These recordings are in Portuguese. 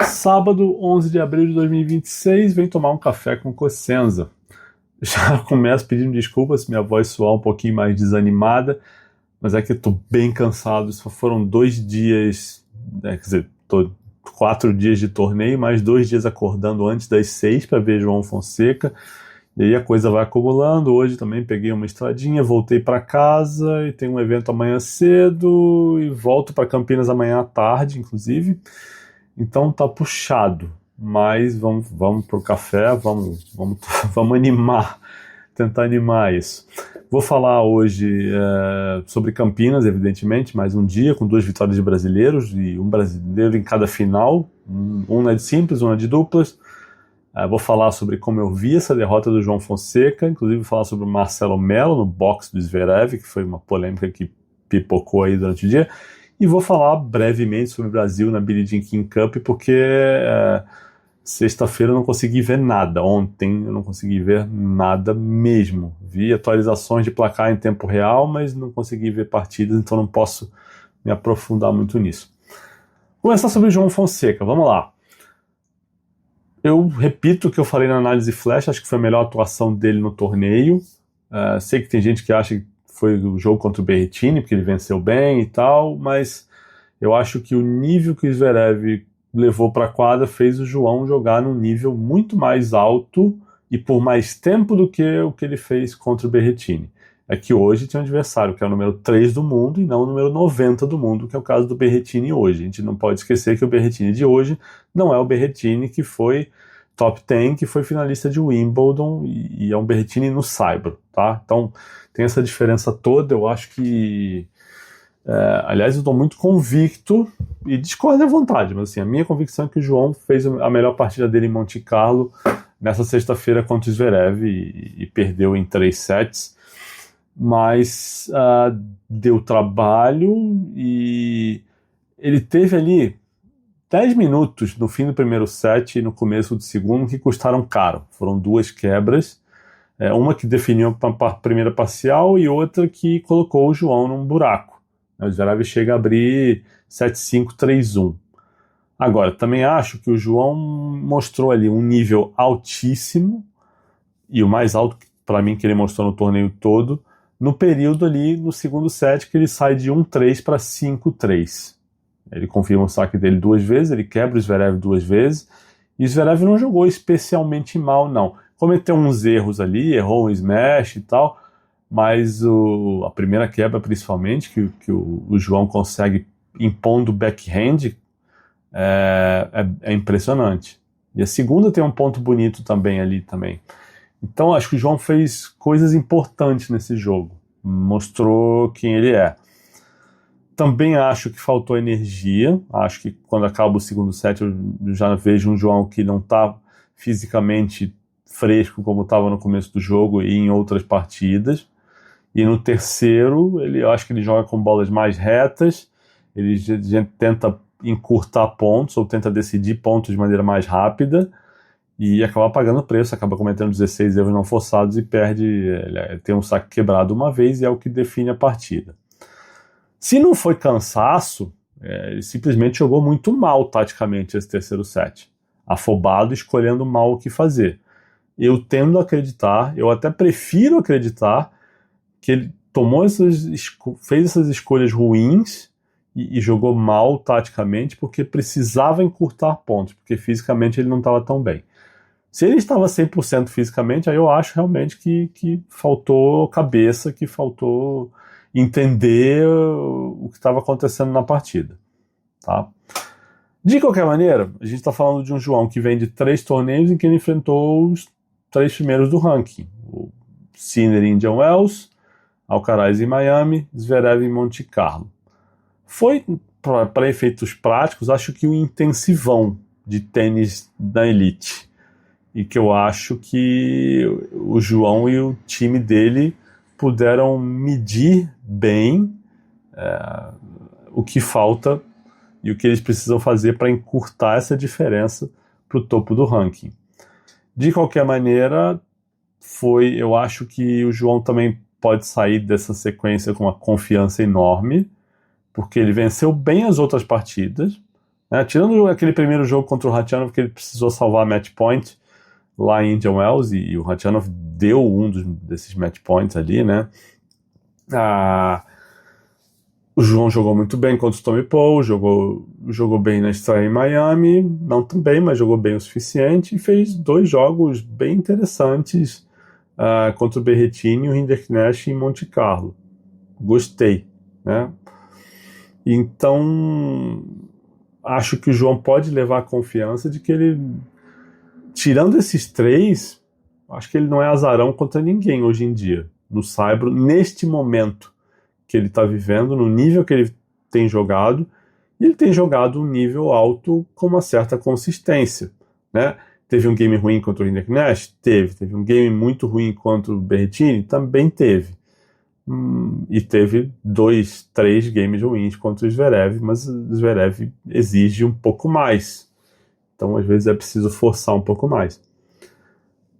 Sábado, 11 de abril de 2026, vem tomar um café com Cosenza. Já começo pedindo desculpas se minha voz soar um pouquinho mais desanimada, mas é que eu tô bem cansado. Só foram 2 dias, quer dizer, 4 dias de torneio, mais 2 dias acordando antes das 6 para ver João Fonseca. E aí a coisa vai acumulando. Hoje também peguei uma estradinha, voltei para casa e tem um evento amanhã cedo e volto para Campinas amanhã à tarde, inclusive. Então tá puxado, mas vamos pro café, vamos animar, tentar animar isso. Vou falar hoje sobre Campinas, evidentemente, mais um dia com 2 vitórias de brasileiros e um brasileiro em cada final, um na de simples, um na de duplas. Vou falar sobre como eu vi essa derrota do João Fonseca, inclusive vou falar sobre o Marcelo Melo no boxe do Zverev, que foi uma polêmica que pipocou aí durante o dia. E vou falar brevemente sobre o Brasil na Billie Jean King Cup, porque sexta-feira eu não consegui ver nada. Ontem eu não consegui ver nada mesmo. Vi atualizações de placar em tempo real, mas não consegui ver partidas, então não posso me aprofundar muito nisso. Vou começar sobre o João Fonseca, vamos lá. Eu repito o que eu falei na análise flash, acho que foi a melhor atuação dele no torneio. Sei que tem gente que acha que foi o jogo contra o Berrettini, porque ele venceu bem e tal, mas eu acho que o nível que o Zverev levou para a quadra fez o João jogar num nível muito mais alto e por mais tempo do que o que ele fez contra o Berrettini. É que hoje tem um adversário que é o número 3 do mundo e não o número 90 do mundo, que é o caso do Berrettini hoje. A gente não pode esquecer que o Berrettini de hoje não é o Berrettini que foi top 10, que foi finalista de Wimbledon e é um Berrettini no Saibro, tá? Então tem essa diferença toda. Eu acho que aliás, eu estou muito convicto e discordo à vontade, mas assim, a minha convicção é que o João fez a melhor partida dele em Monte Carlo nessa sexta-feira contra o Zverev e perdeu em 3 sets, mas deu trabalho e ele teve ali 10 minutos no fim do primeiro set e no começo do segundo que custaram caro. Foram 2 quebras, uma que definiu a primeira parcial e outra que colocou o João num buraco. O Zverev chega a abrir 7-5, 3-1. Agora, também acho que o João mostrou ali um nível altíssimo, e o mais alto para mim que ele mostrou no torneio todo, no período ali no segundo set que ele sai de 1-3 para 5-3. Ele confirma o saque dele 2 vezes, ele quebra o Zverev 2 vezes, e o Zverev não jogou especialmente mal, não. Cometeu uns erros ali, errou um smash e tal, mas a primeira quebra principalmente, que o João consegue impondo backhand, é impressionante. E a segunda tem um ponto bonito também ali também. Então acho que o João fez coisas importantes nesse jogo, mostrou quem ele é. Também acho que faltou energia, acho que quando acaba o segundo set eu já vejo um João que não está fisicamente fresco como estava no começo do jogo e em outras partidas. E no terceiro, eu acho que ele joga com bolas mais retas, ele tenta encurtar pontos ou tenta decidir pontos de maneira mais rápida e acaba pagando preço, acaba cometendo 16 erros não forçados e perde, tem um saque quebrado uma vez e é o que define a partida. Se não foi cansaço, ele simplesmente jogou muito mal taticamente esse terceiro set, afobado, escolhendo mal o que fazer. Eu tendo a acreditar, eu até prefiro acreditar que ele fez essas escolhas ruins e jogou mal taticamente porque precisava encurtar pontos, porque fisicamente ele não estava tão bem. Se ele estava 100% fisicamente, aí eu acho realmente que faltou cabeça, que faltou entender o que estava acontecendo na partida. Tá? De qualquer maneira, a gente está falando de um João que vem de 3 torneios em que ele enfrentou os 3 primeiros do ranking. O Sinner em Indian Wells, Alcaraz em Miami, Zverev em Monte Carlo. Foi, para efeitos práticos, acho que um intensivão de tênis da elite. E que eu acho que o João e o time dele puderam medir bem o que falta e o que eles precisam fazer para encurtar essa diferença para o topo do ranking. De qualquer maneira, eu acho que o João também pode sair dessa sequência com uma confiança enorme, porque ele venceu bem as outras partidas, Tirando aquele primeiro jogo contra o Khachanov, que ele precisou salvar match point lá em Indian Wells, e o Khachanov deu desses match points ali, né? O João jogou muito bem contra o Tommy Paul, jogou bem na estreia em Miami, não tão bem, mas jogou bem o suficiente, e fez 2 jogos bem interessantes contra o Berrettini e o Rinderknecht em Monte Carlo. Gostei, né? Então, acho que o João pode levar a confiança de que ele, tirando esses 3, acho que ele não é azarão contra ninguém hoje em dia, no Saibro, neste momento que ele está vivendo, no nível que ele tem jogado, e ele tem jogado um nível alto com uma certa consistência, né? Teve um game ruim contra o Rinderknecht? Teve um game muito ruim contra o Berrettini? Também teve. E teve 2, 3 games ruins contra o Zverev, mas o Zverev exige um pouco mais. Então, às vezes, é preciso forçar um pouco mais.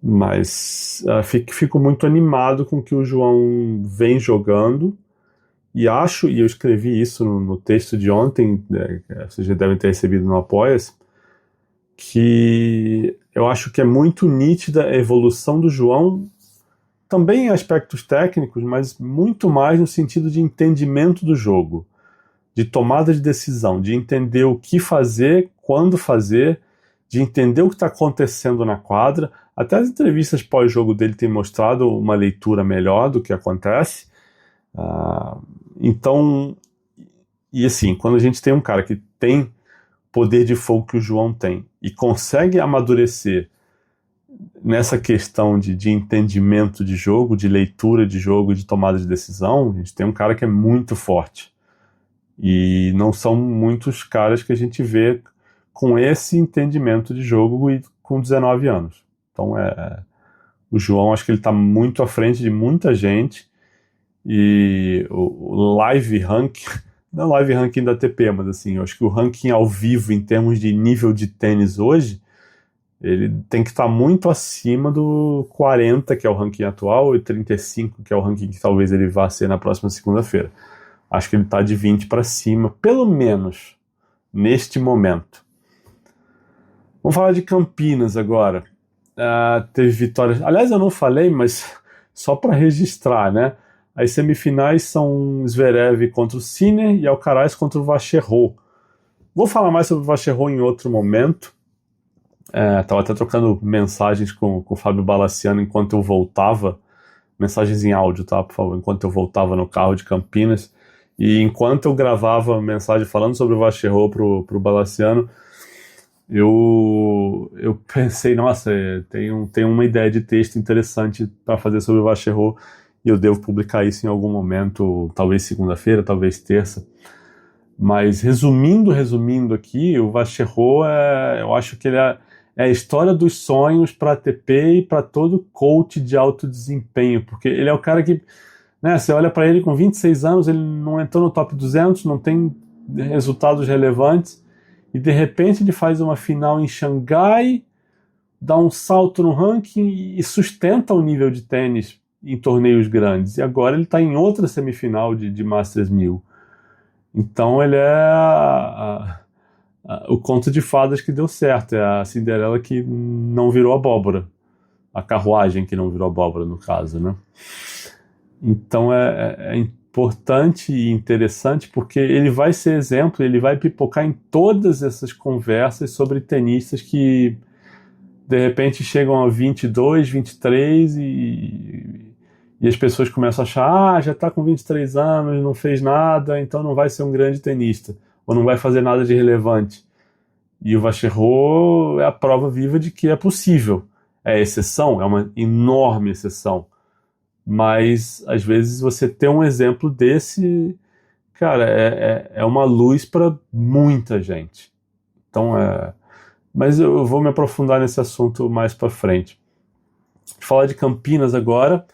Mas fico muito animado com o que o João vem jogando, e eu escrevi isso no texto de ontem, vocês já devem ter recebido no Apoia-se, que eu acho que é muito nítida a evolução do João, também em aspectos técnicos, mas muito mais no sentido de entendimento do jogo, de tomada de decisão, de entender o que fazer, quando fazer, de entender o que está acontecendo na quadra. Até as entrevistas pós-jogo dele têm mostrado uma leitura melhor do que acontece. Então, e assim, quando a gente tem um cara que tem poder de fogo que o João tem e consegue amadurecer nessa questão de entendimento de jogo, de leitura de jogo e de tomada de decisão, a gente tem um cara que é muito forte. E não são muitos caras que a gente vê com esse entendimento de jogo e com 19 anos. Então, o João, acho que ele está muito à frente de muita gente, e o live ranking, não live ranking da ATP, mas assim, eu acho que o ranking ao vivo em termos de nível de tênis hoje, ele tem que estar muito acima do 40, que é o ranking atual, e 35, que é o ranking que talvez ele vá ser na próxima segunda-feira. Acho que ele está de 20 para cima, pelo menos, neste momento. Vamos falar de Campinas agora. Teve vitórias. Aliás, eu não falei, mas só para registrar, né? As semifinais são Zverev contra o Sinner e Alcaraz contra o Vacherot. Vou falar mais sobre o Vacherot em outro momento. Estava até trocando mensagens com o Fábio Balaciano enquanto eu voltava. Mensagens em áudio, tá, por favor? Enquanto eu voltava no carro de Campinas. E enquanto eu gravava mensagem falando sobre o Vacherot pro Balaciano, eu pensei, nossa, tem uma ideia de texto interessante para fazer sobre o Vacherot, e eu devo publicar isso em algum momento, talvez segunda-feira, talvez terça. Mas resumindo aqui, o Vacherot, eu acho que ele é a história dos sonhos para a ATP e para todo coach de alto desempenho, porque ele é o cara que, né, você olha para ele com 26 anos, ele não entrou no top 200, não tem resultados relevantes, e de repente ele faz uma final em Xangai, dá um salto no ranking e sustenta o nível de tênis em torneios grandes. E agora ele está em outra semifinal de Masters 1000. Então ele é o conto de fadas que deu certo, é a Cinderela que não virou abóbora, a carruagem que não virou abóbora, no caso, né? Então é importante e interessante, porque ele vai ser exemplo, ele vai pipocar em todas essas conversas sobre tenistas que de repente chegam a 22, 23 e as pessoas começam a achar, já está com 23 anos, não fez nada, então não vai ser um grande tenista, ou não vai fazer nada de relevante. E o Vacherot é a prova viva de que é possível. É exceção, é uma enorme exceção. Mas, às vezes, você ter um exemplo desse, cara, é uma luz para muita gente. Então, mas eu vou me aprofundar nesse assunto mais para frente. Falar de Campinas agora.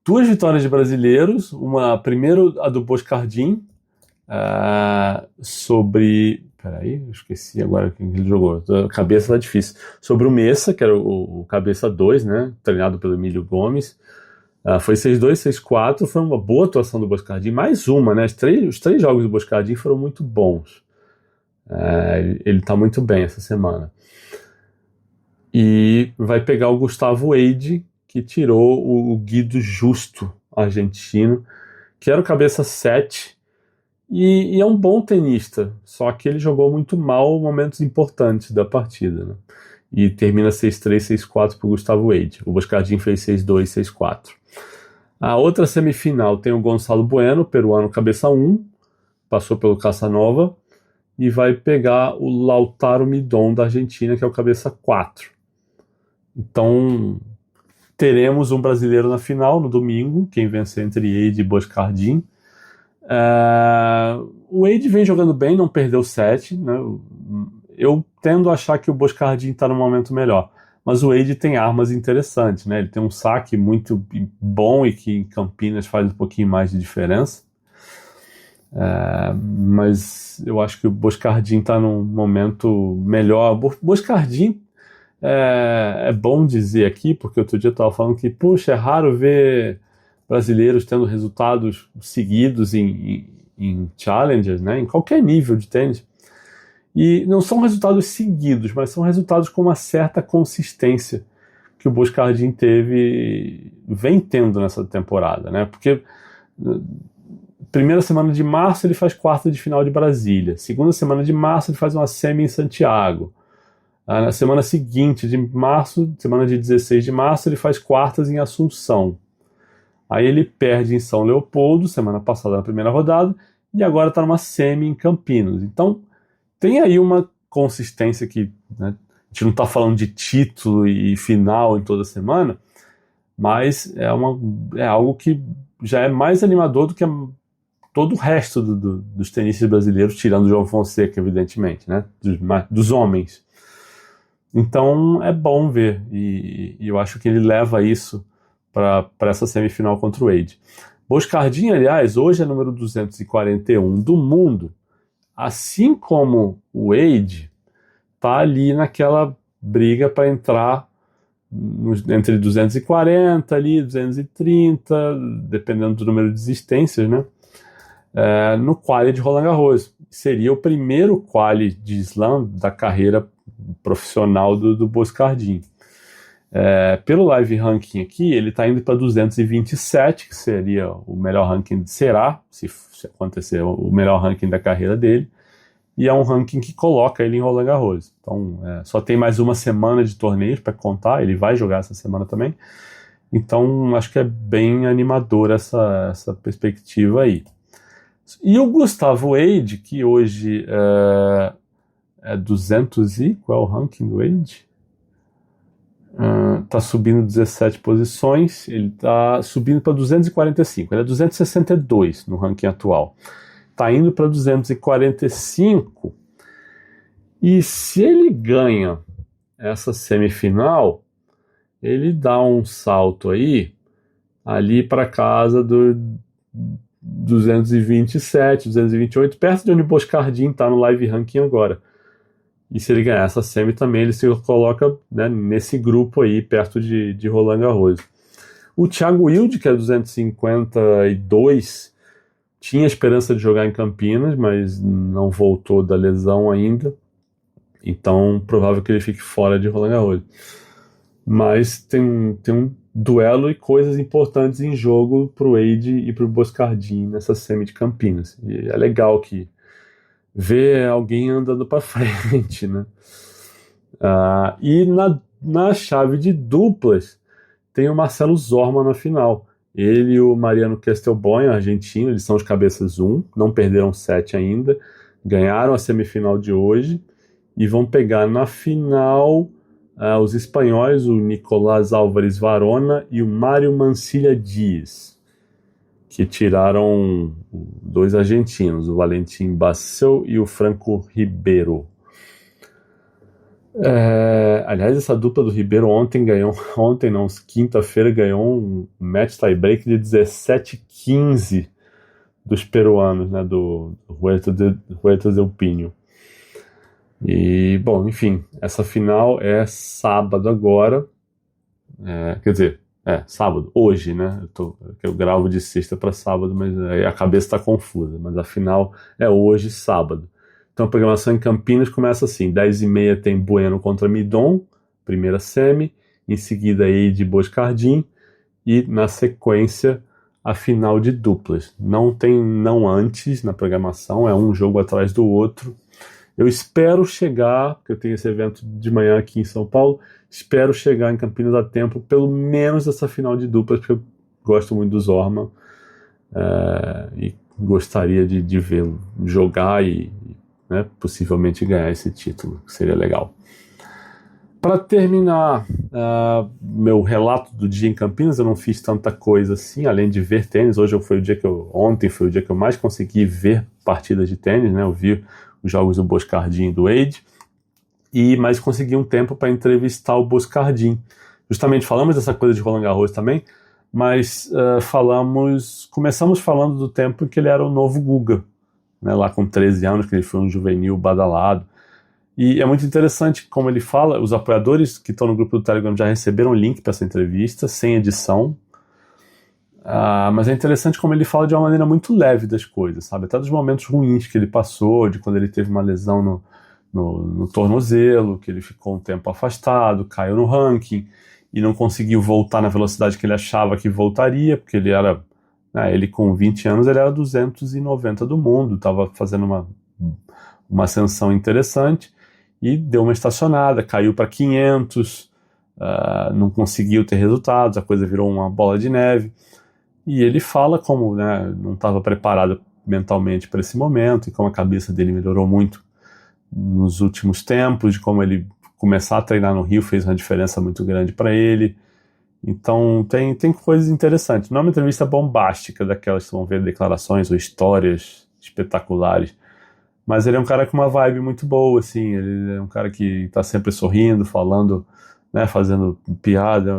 2 vitórias de brasileiros. Primeiro a do Boscardin, sobre... Peraí, eu esqueci agora quem ele jogou. A cabeça tá difícil. Sobre o Messa, que era o cabeça 2, né? Treinado pelo Emílio Gomes. Foi 6-2, 6-4, foi uma boa atuação do Boscardin, mais uma, né? Os três jogos do Boscardin foram muito bons. Ele está muito bem essa semana. E vai pegar o Gustavo Eide, que tirou o Guido Justo, argentino, que era o cabeça 7, e é um bom tenista, só que ele jogou muito mal momentos importantes da partida, né? E termina 6-3, 6-4 para o Gustavo Eide. O Boscardin fez 6-2, 6-4. A outra semifinal tem o Gonçalo Bueno, peruano, cabeça 1, passou pelo Casanova, e vai pegar o Lautaro Midon, da Argentina, que é o cabeça 4. Então, teremos um brasileiro na final, no domingo, quem vencer entre Eide e Boscardin. O Eide vem jogando bem, não perdeu 7, né? Eu tendo a achar que o Boscardin está num momento melhor, mas o Eide tem armas interessantes, né? Ele tem um saque muito bom e que em Campinas faz um pouquinho mais de diferença. Mas eu acho que o Boscardin está num momento melhor. Boscardin é bom dizer aqui, porque outro dia eu estava falando que, puxa, é raro ver brasileiros tendo resultados seguidos em challengers, né? Em qualquer nível de tênis. E não são resultados seguidos, mas são resultados com uma certa consistência que o Boscardin vem tendo nessa temporada, né? Porque primeira semana de março ele faz quarta de final de Brasília, segunda semana de março ele faz uma semi em Santiago, na semana seguinte de março, semana de 16 de março, ele faz quartas em Assunção. Aí ele perde em São Leopoldo, semana passada na primeira rodada, e agora está numa semi em Campinas. Então tem aí uma consistência que, né, a gente não está falando de título e final em toda semana, mas é algo que já é mais animador do que todo o resto dos tenistas brasileiros, tirando o João Fonseca, evidentemente, né, dos homens. Então é bom ver, e eu acho que ele leva isso para essa semifinal contra o Eide. Boscardin, aliás, hoje é número 241 do mundo, assim como o Eide, está ali naquela briga para entrar entre 240 ali, 230, dependendo do número de existências, né? No quali de Roland Garros. Seria o primeiro quali de slam da carreira profissional do Boscardin. Pelo live ranking aqui, ele está indo para 227, que seria o melhor ranking, será, se acontecer, o melhor ranking da carreira dele, e é um ranking que coloca ele em Roland Garros. Então, só tem mais uma semana de torneios para contar, ele vai jogar essa semana também, então acho que é bem animador essa perspectiva aí. E o Gustavo Eide, que hoje é 200 e... qual é o ranking do Eide? Tá subindo 17 posições, ele tá subindo para 245, ele é 262 no ranking atual, tá indo para 245, e se ele ganha essa semifinal, ele dá um salto aí, ali para casa do 227, 228, perto de onde o Boscardin está no live ranking agora. E se ele ganhar essa semi também, ele se coloca, né, nesse grupo aí, perto de Roland Garros. O Thiago Wilde, que é 252, tinha esperança de jogar em Campinas, mas não voltou da lesão ainda. Então, provável que ele fique fora de Roland Garros. Mas tem um duelo e coisas importantes em jogo para o Eide e para o Boscardin nessa semi de Campinas. E é legal que ver alguém andando para frente, né? E na chave de duplas tem o Marcelo Zorma na final. Ele e o Mariano Castelboin, argentino, eles são os cabeças 1, não perderam 7 ainda, ganharam a semifinal de hoje e vão pegar na final os espanhóis, o Nicolás Álvares Varona e o Mário Mancilla Dias, que tiraram 2 argentinos, o Valentim Basseu e o Franco Ribeiro. Aliás, essa dupla do Ribeiro quinta-feira ganhou um match tie-break de 17-15 dos peruanos, né, do Huerta del Pino. E, bom, enfim, essa final é sábado agora, quer dizer, sábado, hoje, né? Eu gravo de sexta para sábado, mas a cabeça está confusa. Mas a final é hoje, sábado. Então a programação em Campinas começa assim, 10h30 tem Bueno contra Midon, primeira semi, em seguida Eide Boscardin, e na sequência a final de duplas. Não tem não antes na programação, é um jogo atrás do outro. Eu espero chegar, porque eu tenho esse evento de manhã aqui em São Paulo, espero chegar em Campinas a tempo, pelo menos essa final de duplas, porque eu gosto muito do Zorman, e gostaria de vê-lo jogar e né, possivelmente ganhar esse título, que seria legal. Para terminar meu relato do dia em Campinas, eu não fiz tanta coisa assim, além de ver tênis. Ontem foi o dia que eu mais consegui ver partidas de tênis, né? Eu vi os jogos do Boscardin e do Eide, mas consegui um tempo para entrevistar o Boscardin. Justamente falamos dessa coisa de Roland Garros também, mas começamos falando do tempo em que ele era o novo Guga, né? Lá com 13 anos, que ele foi um juvenil badalado. E é muito interessante como ele fala, os apoiadores que estão no grupo do Telegram já receberam o link para essa entrevista, sem edição, mas é interessante como ele fala de uma maneira muito leve das coisas, sabe? Até dos momentos ruins que ele passou, de quando ele teve uma lesão no tornozelo, que ele ficou um tempo afastado, caiu no ranking, e não conseguiu voltar na velocidade que ele achava que voltaria, porque ele com 20 anos ele era 290 do mundo, estava fazendo uma ascensão interessante, e deu uma estacionada, caiu para 500, não conseguiu ter resultados, a coisa virou uma bola de neve, e ele fala como não estava preparado mentalmente para esse momento, e como a cabeça dele melhorou muito nos últimos tempos, de como ele começar a treinar no Rio fez uma diferença muito grande para ele. Então tem coisas interessantes, não é uma entrevista bombástica daquelas que vão ver declarações ou histórias espetaculares, mas ele é um cara com uma vibe muito boa, assim, ele é um cara que tá sempre sorrindo, falando, né, fazendo piada,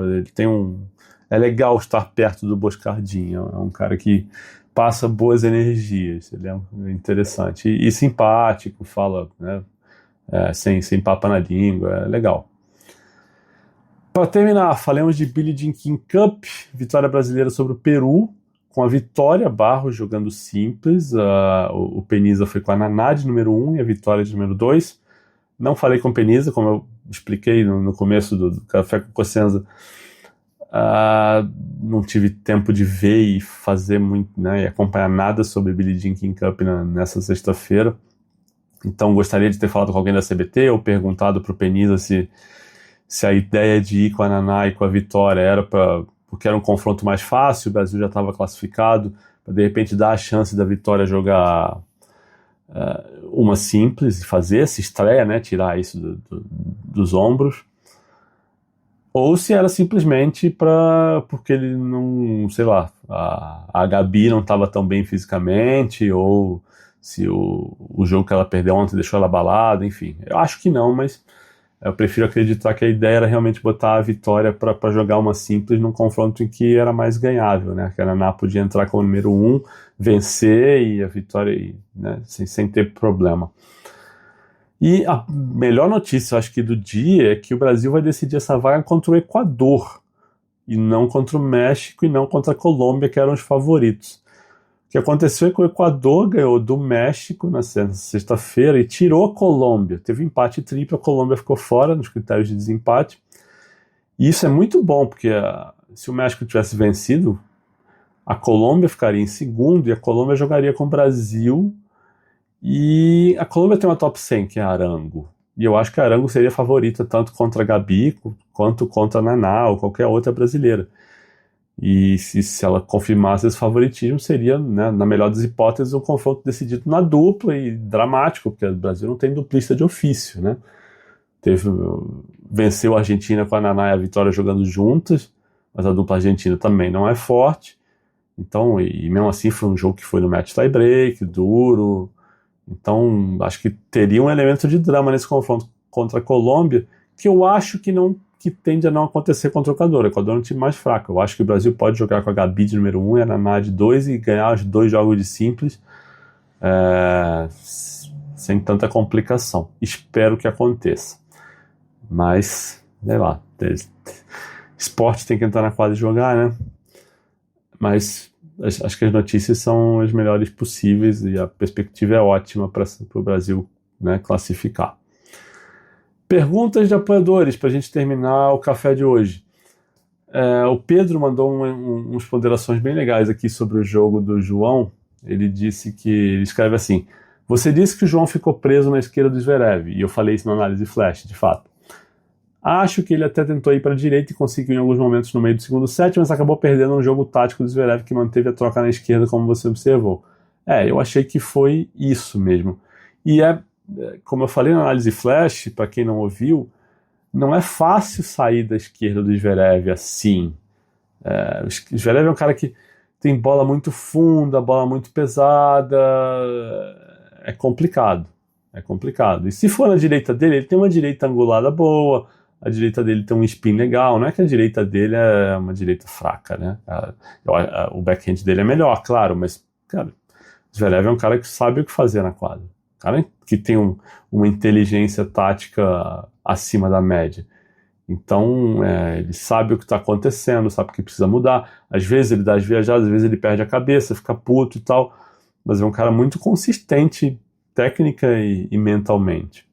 é legal estar perto do Boscardin, é um cara que passa boas energias, ele é interessante, e simpático, fala, né, sem papa na língua, é legal. Para terminar, falamos de Billie Jean King Cup, vitória brasileira sobre o Peru, com a Vitória Barros jogando simples. O Peniza foi com a Naná de número 1 e a Vitória de número 2. Não falei com o Peniza, como eu expliquei no começo do Café com Cossenza. Não tive tempo de ver e fazer muito, né, e acompanhar nada sobre Billie Jean King Cup nessa sexta-feira. Então gostaria de ter falado com alguém da CBT ou perguntado para o Peniza se a ideia de ir com a Naná e com a Vitória era porque era um confronto mais fácil, o Brasil já estava classificado, para de repente dar a chance da Vitória jogar uma simples e fazer essa estreia, né, tirar isso dos ombros, ou se era simplesmente porque ele não, sei lá, a Gabi não estava tão bem fisicamente, ou se o jogo que ela perdeu ontem deixou ela abalada, enfim. Eu acho que não, mas eu prefiro acreditar que a ideia era realmente botar a Vitória para jogar uma simples num confronto em que era mais ganhável, né? Que a Naná podia entrar como número 1, vencer, e a Vitória, né, sem ter problema. E a melhor notícia, eu acho que do dia, é que o Brasil vai decidir essa vaga contra o Equador, e não contra o México, e não contra a Colômbia, que eram os favoritos. O que aconteceu é que o Equador ganhou do México na sexta-feira e tirou a Colômbia. Teve empate triplo, a Colômbia ficou fora nos critérios de desempate. E isso é muito bom, porque se o México tivesse vencido, a Colômbia ficaria em segundo e a Colômbia jogaria com o Brasil. E a Colômbia tem uma top 100, que é a Arango. E eu acho que a Arango seria favorita tanto contra a Gabi quanto contra a Naná ou qualquer outra brasileira. E se ela confirmasse esse favoritismo, seria, né, na melhor das hipóteses, um confronto decidido na dupla e dramático, porque o Brasil não tem duplista de ofício, né? Venceu a Argentina com a Naná e a Vitória jogando juntas, mas a dupla argentina também não é forte. Então, e mesmo assim foi um jogo que foi no match tie break, duro. Então, acho que teria um elemento de drama nesse confronto contra a Colômbia, que eu acho que tende a não acontecer contra o Equador. O Equador é um time mais fraco. Eu acho que o Brasil pode jogar com a Gabi de número 1 e a Naná de 2 e ganhar os 2 jogos de simples sem tanta complicação. Espero que aconteça. Mas, sei lá, esporte tem que entrar na quadra e jogar, né? Mas acho que as notícias são as melhores possíveis e a perspectiva é ótima para o Brasil né, classificar. Perguntas de apoiadores para a gente terminar o café de hoje. O Pedro mandou umas ponderações bem legais aqui sobre o jogo do João. Ele escreve assim: você disse que o João ficou preso na esquerda do Zverev, e eu falei isso na análise flash, de fato. Acho que ele até tentou ir para a direita e conseguiu em alguns momentos no meio do segundo set, mas acabou perdendo um jogo tático do Zverev que manteve a troca na esquerda, como você observou. Eu achei que foi isso mesmo. E como eu falei na análise flash, para quem não ouviu, não é fácil sair da esquerda do Zverev assim. O Zverev é um cara que tem bola muito funda, bola muito pesada. É complicado. E se for na direita dele, ele tem uma direita angulada boa, a direita dele tem um spin legal. Não é que a direita dele é uma direita fraca, né? O backhand dele é melhor, claro, mas, cara, o Zverev é um cara que sabe o que fazer na quadra. Um cara que tem uma inteligência tática acima da média. Então, ele sabe o que está acontecendo, sabe o que precisa mudar. Às vezes ele dá as viajadas, às vezes ele perde a cabeça, fica puto e tal. Mas é um cara muito consistente, técnica e mentalmente.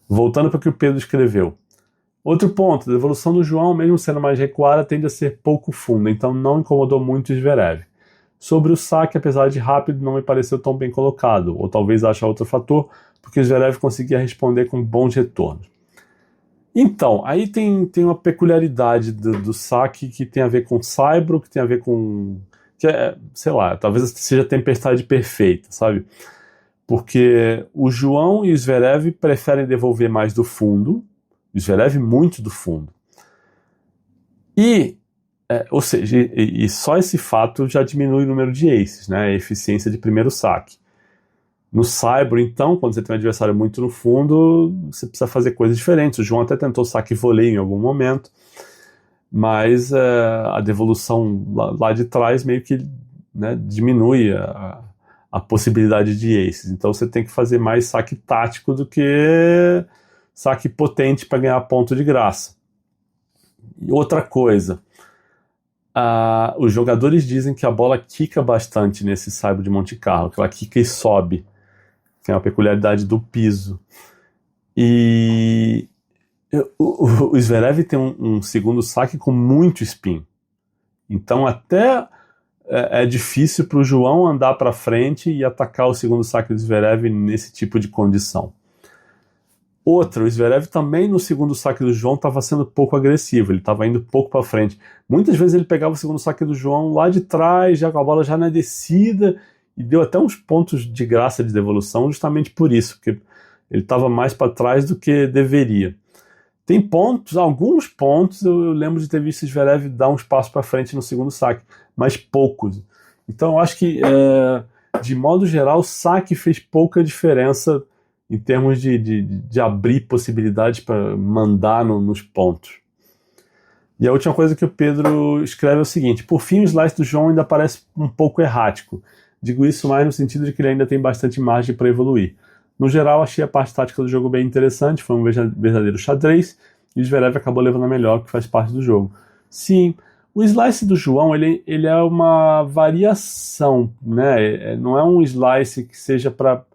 Voltando para o que o Pedro escreveu. Outro ponto, a evolução do João, mesmo sendo mais recuada, tende a ser pouco funda, então não incomodou muito o Zverev. Sobre o saque, apesar de rápido, não me pareceu tão bem colocado, ou talvez ache outro fator, porque o Zverev conseguia responder com bons retornos. Então, aí tem uma peculiaridade do saque que tem a ver com saibro, que tem a ver com... sei lá, talvez seja a tempestade perfeita, sabe? Porque o João e o Zverev preferem devolver mais do fundo, o Zverev muito do fundo. Ou seja, e só esse fato já diminui o número de aces, né? A eficiência de primeiro saque. No saibro, então, quando você tem um adversário muito no fundo, você precisa fazer coisas diferentes. O João até tentou saque e voleio em algum momento, mas a devolução lá de trás meio que, né, diminui a possibilidade de aces. Então você tem que fazer mais saque tático do que saque potente para ganhar ponto de graça. E outra coisa, os jogadores dizem que a bola quica bastante nesse saibro de Monte Carlo, que ela quica e sobe, que é uma peculiaridade do piso. E o Zverev tem um segundo saque com muito spin. Então até é difícil para o João andar para frente e atacar o segundo saque do Zverev nesse tipo de condição. Outra, o Zverev também no segundo saque do João estava sendo pouco agressivo, ele estava indo pouco para frente. Muitas vezes ele pegava o segundo saque do João lá de trás, já com a bola já na descida, e deu até uns pontos de graça de devolução justamente por isso, porque ele estava mais para trás do que deveria. Tem pontos, alguns pontos, eu lembro de ter visto o Zverev dar uns passos para frente no segundo saque, mas poucos. Então eu acho que, de modo geral, o saque fez pouca diferença em termos de abrir possibilidades para mandar nos pontos. E a última coisa que o Pedro escreve é o seguinte: por fim, o slice do João ainda parece um pouco errático. Digo isso mais no sentido de que ele ainda tem bastante margem para evoluir. No geral, achei a parte tática do jogo bem interessante, foi um verdadeiro xadrez, e o Zverev acabou levando a melhor, que faz parte do jogo. Sim, o slice do João, ele é uma variação, né? Não é um slice que seja para...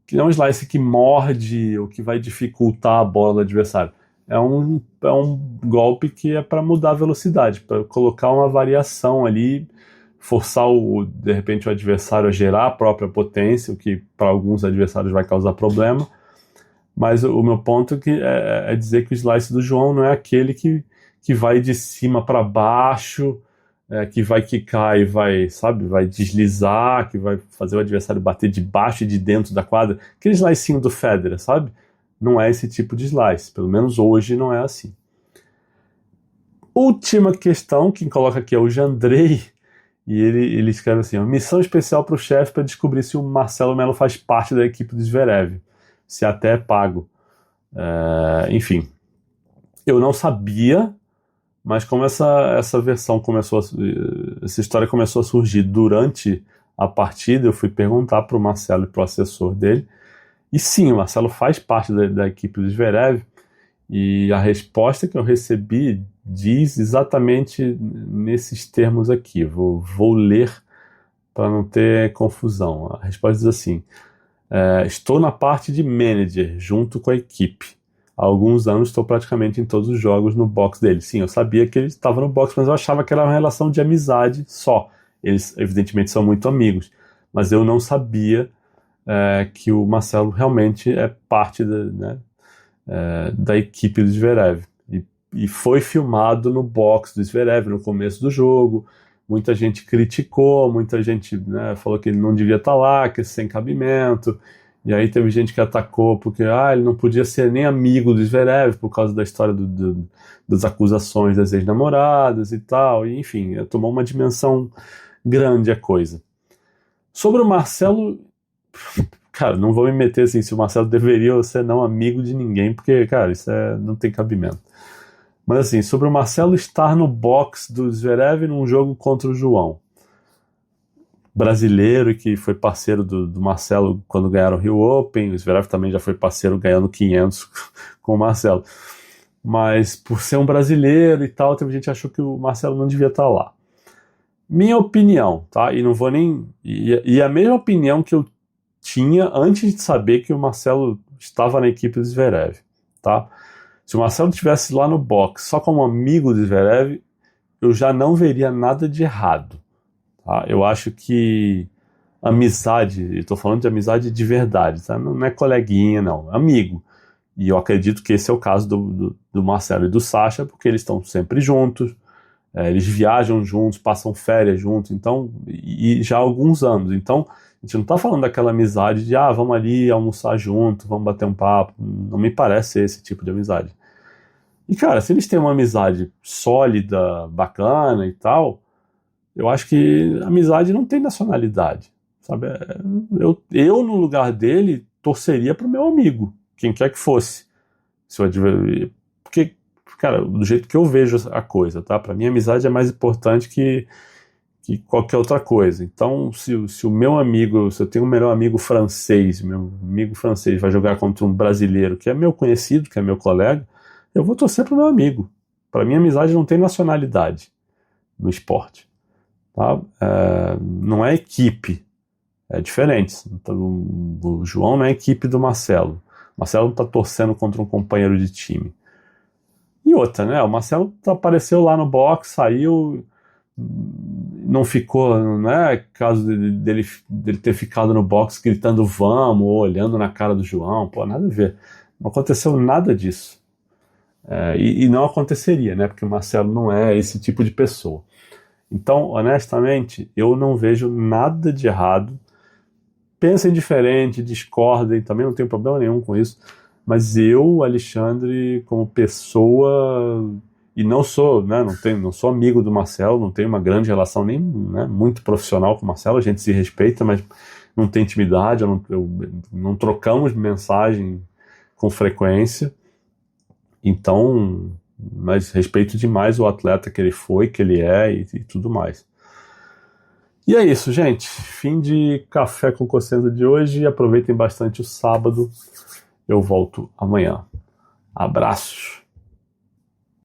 que não é um slice que morde ou que vai dificultar a bola do adversário. É um golpe que é para mudar a velocidade, para colocar uma variação ali, forçar de repente o adversário a gerar a própria potência, o que para alguns adversários vai causar problema. Mas o meu ponto é dizer que o slice do João não é aquele que vai de cima para baixo, que vai quicar e vai deslizar, que vai fazer o adversário bater de baixo e de dentro da quadra. Aquele slicinho do Federer, sabe? Não é esse tipo de slice. Pelo menos hoje não é assim. Última questão, quem coloca aqui é o Jandrei, e ele escreve assim: uma missão especial para o chefe para descobrir se o Marcelo Melo faz parte da equipe do Zverev, se até é pago. Enfim, eu não sabia, mas como essa história começou a surgir durante a partida, eu fui perguntar para o Marcelo e para o assessor dele, e sim, o Marcelo faz parte da equipe do Zverev, e a resposta que eu recebi diz exatamente nesses termos aqui. Vou ler para não ter confusão. A resposta diz assim: Estou na parte de manager, junto com a equipe. Há alguns anos estou praticamente em todos os jogos no box dele. Sim, eu sabia que ele estava no box, mas eu achava que era uma relação de amizade só. Eles, evidentemente, são muito amigos. Mas eu não sabia que o Marcelo realmente é parte da equipe do Zverev. E foi filmado no box do Zverev no começo do jogo. Muita gente criticou, muita gente falou que ele não devia estar lá, que é sem cabimento. E aí teve gente que atacou porque ele não podia ser nem amigo do Zverev por causa da história das acusações das ex-namoradas e tal. E, enfim, tomou uma dimensão grande a coisa. Sobre o Marcelo, cara, não vou me meter assim se o Marcelo deveria ser não amigo de ninguém, porque, cara, isso não tem cabimento. Mas assim, sobre o Marcelo estar no box do Zverev num jogo contra o João. Brasileiro e que foi parceiro do Marcelo quando ganharam o Rio Open, o Zverev também já foi parceiro ganhando 500 com o Marcelo. Mas por ser um brasileiro e tal, teve gente que achou que o Marcelo não devia estar lá. Minha opinião, tá? E não vou nem... E a mesma opinião que eu tinha antes de saber que o Marcelo estava na equipe do Zverev, tá? Se o Marcelo estivesse lá no box só como amigo do Zverev, eu já não veria nada de errado. Tá? Eu acho que amizade, estou falando de amizade de verdade, tá? Não é coleguinha, não, é amigo. E eu acredito que esse é o caso do Marcelo e do Sasha, porque eles estão sempre juntos, eles viajam juntos, passam férias juntos, então, e já há alguns anos. Então, a gente não está falando daquela amizade de, vamos ali almoçar junto, vamos bater um papo. Não me parece esse tipo de amizade. E, cara, se eles têm uma amizade sólida, bacana e tal, eu acho que amizade não tem nacionalidade, sabe? Eu no lugar dele, torceria pro meu amigo, quem quer que fosse. Porque, cara, do jeito que eu vejo a coisa, tá? Pra mim, a amizade é mais importante que qualquer outra coisa. Então, se o meu amigo, se eu tenho um melhor amigo francês, meu amigo francês vai jogar contra um brasileiro que é meu conhecido, que é meu colega, eu vou torcer pro meu amigo. Para mim, a amizade não tem nacionalidade no esporte. Tá? Não é equipe, é diferente. Então, o João não é equipe do Marcelo. O Marcelo está torcendo contra um companheiro de time. E outra, né? O Marcelo apareceu lá no box, saiu, não ficou, né? Caso dele ter ficado no box gritando vamos, ou olhando na cara do João, nada a ver. Não aconteceu nada disso. E não aconteceria, né? Porque o Marcelo não é esse tipo de pessoa. Então, honestamente, eu não vejo nada de errado. Pensem diferente, discordem, também não tenho problema nenhum com isso. Mas eu, Alexandre, como pessoa, e não sou, né, não sou amigo do Marcelo, não tenho uma grande relação nem muito profissional com o Marcelo, a gente se respeita, mas não tem intimidade, não trocamos mensagem com frequência. Então, mas respeito demais o atleta que ele foi, que ele é e tudo mais. E é isso, gente. Fim de Café com Cossenza de hoje. Aproveitem bastante o sábado. Eu volto amanhã. Abraços.